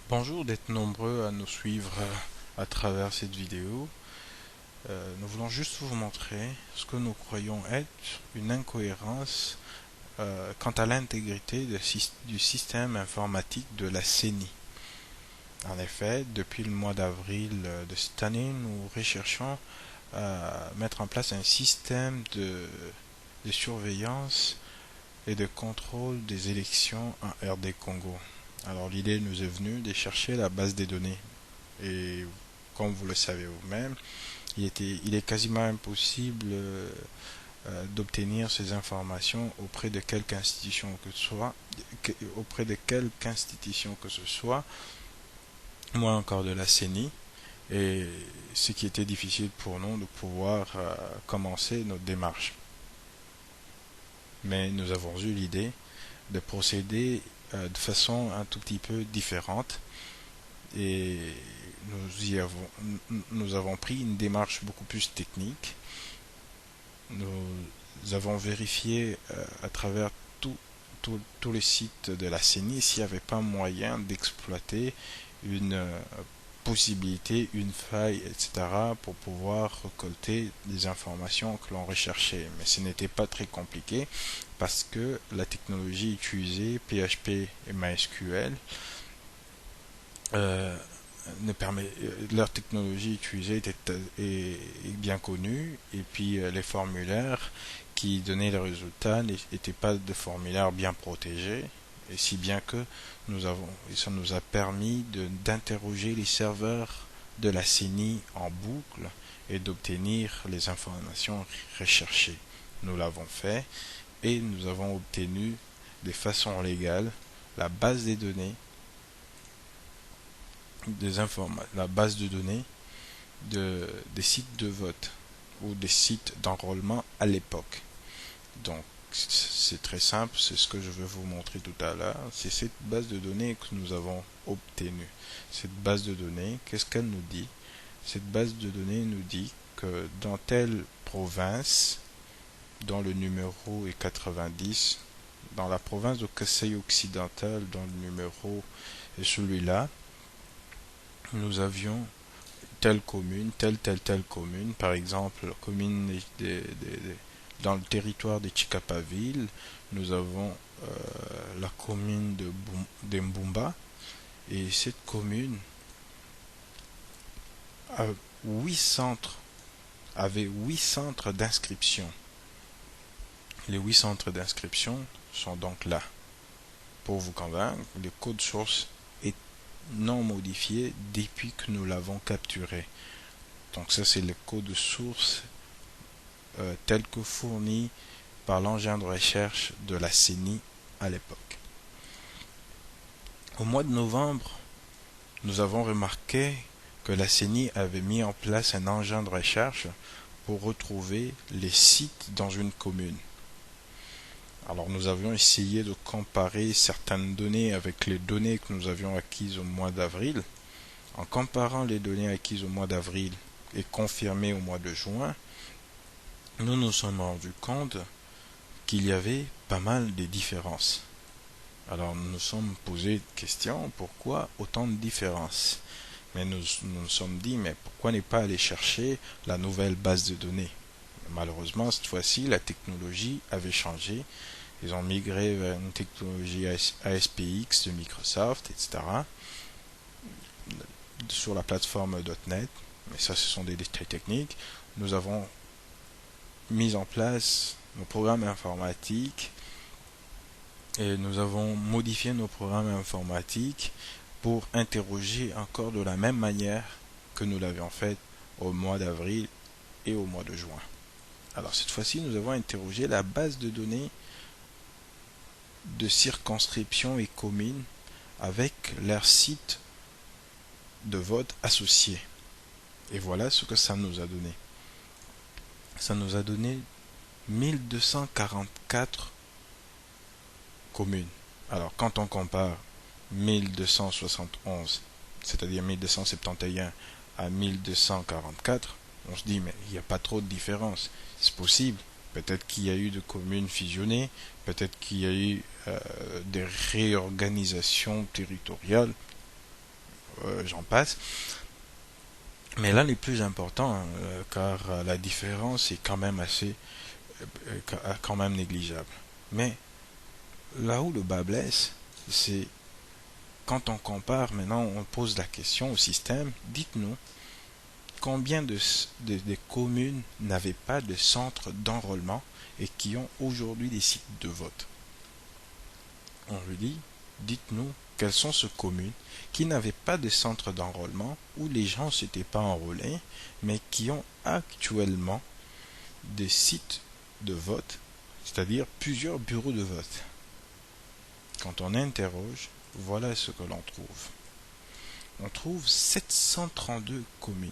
Bonjour d'être nombreux à nous suivre à travers cette vidéo. Nous voulons juste vous montrer ce que nous croyons être une incohérence quant à l'intégrité du système informatique de la CENI. En effet, depuis le mois d'avril de cette année, nous recherchons à mettre en place un système de surveillance et de contrôle des élections en RD Congo. Alors l'idée nous est venue de chercher la base des données. Et comme vous le savez vous-même, il est quasiment impossible d'obtenir ces informations auprès de quelque institution que ce soit, moins encore de la CENI. Et ce qui était difficile pour nous de pouvoir commencer notre démarche. Mais nous avons eu l'idée de procéder de façon un tout petit peu différente et nous avons pris une démarche beaucoup plus technique. Nous avons vérifié à travers tous les sites de la CENI s'il n'y avait pas moyen d'exploiter une possibilité, une faille, etc. pour pouvoir récolter des informations que l'on recherchait. Mais ce n'était pas très compliqué parce que la technologie utilisée, PHP et MySQL, euh, leur technologie utilisée est bien connue et puis les formulaires qui donnaient les résultats n'étaient pas de formulaires bien protégés et si bien que ça nous a permis d'interroger les serveurs de la CENI en boucle et d'obtenir les informations recherchées. Nous l'avons fait et nous avons obtenu de façon légale la base des données la base de données des sites de vote ou des sites d'enrôlement à l'époque. Donc c'est très simple, c'est ce que je vais vous montrer tout à l'heure. C'est cette base de données que nous avons obtenue. Cette base de données, qu'est-ce qu'elle nous dit? Cette base de données nous dit que dans telle province, dont le numéro est 90, dans la province de Kasaï occidental, dont le numéro est celui-là, nous avions telle commune, telle commune, par exemple, la commune dans le territoire de Chikapaville, nous avons la commune de Mbumba, et cette commune a 8 centres, avait 8 centres d'inscription. Les 8 centres d'inscription sont donc là. Pour vous convaincre, le code source est non modifié depuis que nous l'avons capturé. Donc ça c'est le code source tel que fourni par l'engin de recherche de la CENI à l'époque. Au mois de novembre, nous avons remarqué que la CENI avait mis en place un engin de recherche pour retrouver les sites dans une commune. Alors nous avions essayé de comparer certaines données avec les données que nous avions acquises au mois d'avril. En comparant les données acquises au mois d'avril et confirmées au mois de juin, nous nous sommes rendus compte qu'il y avait pas mal de différences. Alors nous nous sommes posé la question, pourquoi autant de différences? Mais nous nous sommes dit, mais pourquoi ne pas aller chercher la nouvelle base de données? Malheureusement, cette fois-ci, la technologie avait changé. Ils ont migré vers une technologie ASPX de Microsoft, etc. sur la plateforme .NET. Mais ça, ce sont des détails techniques. Nous avons mis en place nos programmes informatiques et nous avons modifié nos programmes informatiques pour interroger encore de la même manière que nous l'avions fait au mois d'avril et au mois de juin. Alors cette fois-ci, nous avons interrogé la base de données de circonscription et communes avec leur site de vote associé. Et voilà ce que ça nous a donné. Ça nous a donné 1244 communes. Alors quand on compare 1271, c'est-à-dire 1271 à 1244, on se dit mais il n'y a pas trop de différence. C'est possible. Peut-être qu'il y a eu de communes fusionnées, peut-être qu'il y a eu des réorganisations territoriales. j'en passe. Mais là, les plus importants, car la différence est quand même quand même négligeable. Mais là où le bas blesse, c'est quand on compare, maintenant on pose la question au système, dites-nous, combien de communes n'avaient pas de centre d'enrôlement et qui ont aujourd'hui des sites de vote? On lui dit, dites-nous quelles sont ces communes qui n'avaient pas de centre d'enrôlement où les gens ne s'étaient pas enrôlés, mais qui ont actuellement des sites de vote, c'est-à-dire plusieurs bureaux de vote. Quand on interroge, voilà ce que l'on trouve. On trouve 732 communes.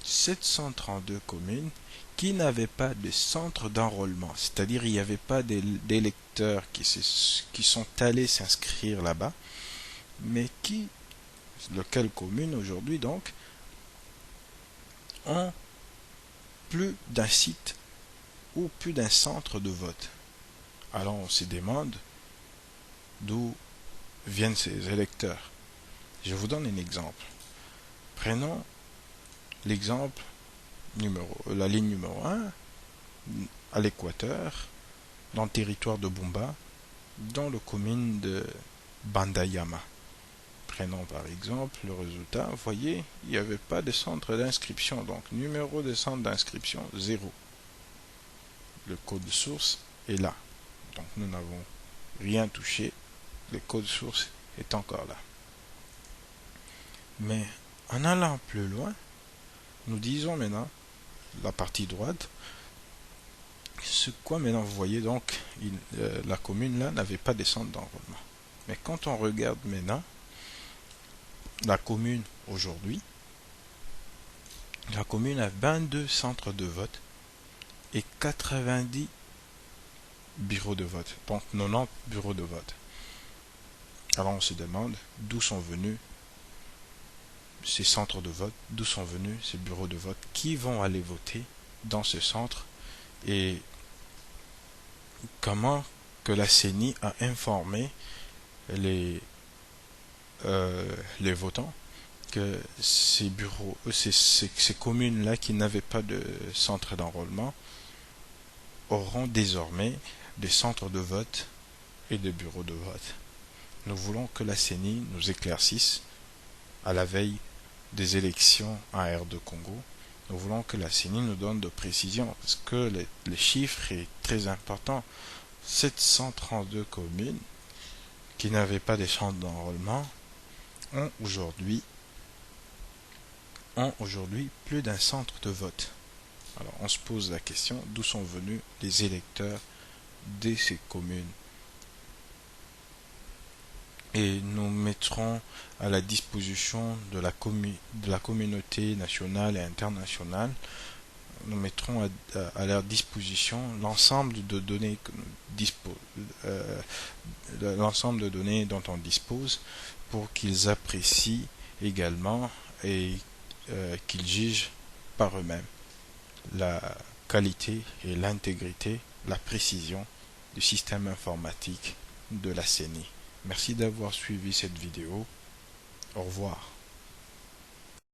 732 communes qui n'avaient pas de centre d'enrôlement, c'est-à-dire il n'y avait pas d'électeurs qui sont allés s'inscrire là-bas, mais lesquelles communes aujourd'hui donc ont plus d'un site ou plus d'un centre de vote. Alors on se demande d'où viennent ces électeurs. Je vous donne un exemple. Prenons l'exemple la ligne numéro 1 à l'équateur, dans le territoire de Bumba, dans la commune de Bandayama. Prenons par exemple le résultat. Vous voyez, il n'y avait pas de centre d'inscription, donc numéro de centre d'inscription 0. Le code source est là. Donc nous n'avons rien touché. Le code source est encore là. Mais en allant plus loin, nous disons maintenant, la partie droite, ce quoi maintenant vous voyez donc, la commune là n'avait pas de centre d'enrôlement. Mais quand on regarde maintenant, la commune aujourd'hui, la commune a 22 centres de vote et 90 bureaux de vote, donc 90 bureaux de vote. Alors on se demande d'où sont venus ces centres de vote, d'où sont venus ces bureaux de vote, qui vont aller voter dans ce centre et comment que la CENI a informé les votants que ces bureaux, ces communes-là qui n'avaient pas de centre d'enrôlement auront désormais des centres de vote et des bureaux de vote. Nous voulons que la CENI nous éclaircisse à la veille des élections en R2 Congo. Nous voulons que la CENI nous donne de précisions parce que le chiffre est très important. 732 communes qui n'avaient pas de centre d'enrôlement ont aujourd'hui plus d'un centre de vote. Alors on se pose la question, d'où sont venus les électeurs de ces communes? Et nous mettrons à la disposition de la communauté nationale et internationale, nous mettrons à leur disposition l'ensemble de données l'ensemble de données dont on dispose pour qu'ils apprécient également et qu'ils jugent par eux-mêmes la qualité et l'intégrité, la précision du système informatique de la CENI. Merci d'avoir suivi cette vidéo. Au revoir.